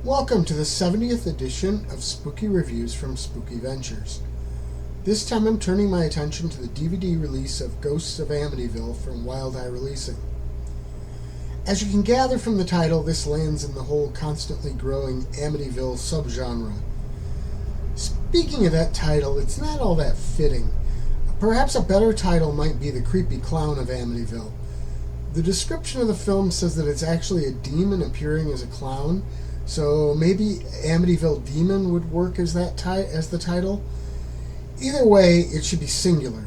Welcome to the 70th edition of Spooky Reviews from Spooky Ventures. This time I'm turning my attention to the DVD release of Ghosts of Amityville from Wild Eye Releasing. As you can gather from the title, this lands in the whole constantly growing Amityville subgenre. Speaking of that title, it's not all that fitting. Perhaps a better title might be The Creepy Clown of Amityville. The description of the film says that it's actually a demon appearing as a clown, so maybe Amityville Demon would work as the title. Either way, it should be singular.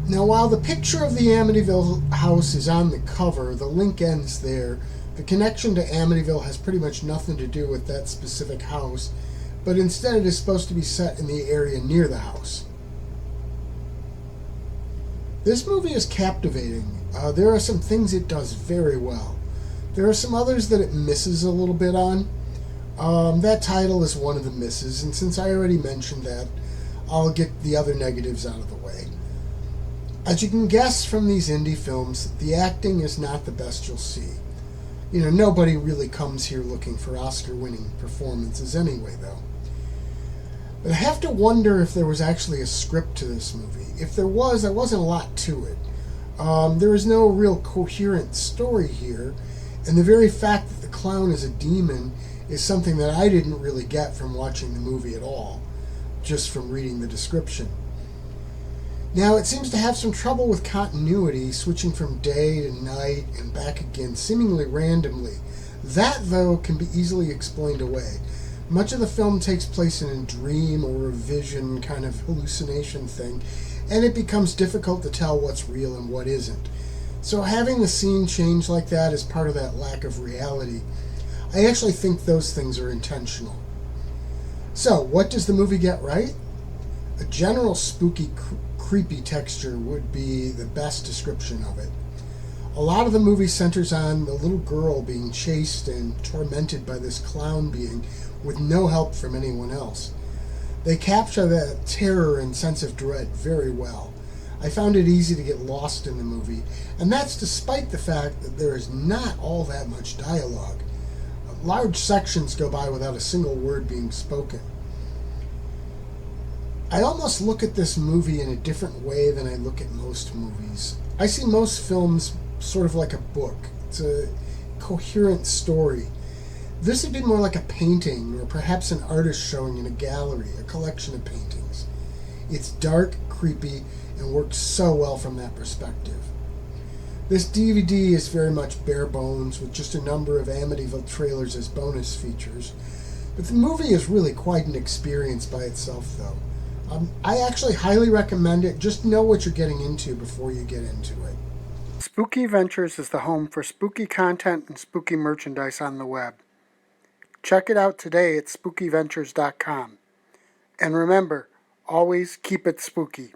Now, while the picture of the Amityville house is on the cover, the link ends there. The connection to Amityville has pretty much nothing to do with that specific house, but instead it is supposed to be set in the area near the house. This movie is captivating. There are some things it does very well. There are some others that it misses a little bit on. That title is one of the misses, and since I already mentioned that, I'll get the other negatives out of the way. As you can guess from these indie films, the acting is not the best you'll see. Nobody really comes here looking for Oscar-winning performances anyway, though. But I have to wonder if there was actually a script to this movie. If there wasn't a lot to it. There is no real coherent story here, and the very fact that the clown is a demon is something that I didn't really get from watching the movie at all, just from reading the description. Now, it seems to have some trouble with continuity, switching from day to night and back again, seemingly randomly. That, though, can be easily explained away. Much of the film takes place in a dream or a vision kind of hallucination thing, and it becomes difficult to tell what's real and what isn't. So having the scene change like that is part of that lack of reality. I actually think those things are intentional. So, what does the movie get right? A general spooky, creepy texture would be the best description of it. A lot of the movie centers on the little girl being chased and tormented by this clown being with no help from anyone else. They capture that terror and sense of dread very well. I found it easy to get lost in the movie, and that's despite the fact that there is not all that much dialogue. Large sections go by without a single word being spoken. I almost look at this movie in a different way than I look at most movies. I see most films sort of like a book. It's a coherent story. This would be more like a painting, or perhaps an artist showing in a gallery, a collection of paintings. It's dark, creepy, and works so well from that perspective. This DVD is very much bare bones, with just a number of Amityville trailers as bonus features. But the movie is really quite an experience by itself, though. I actually highly recommend it. Just know what you're getting into before you get into it. Spooky Ventures is the home for spooky content and spooky merchandise on the web. Check it out today at spookyventures.com. And remember, always keep it spooky.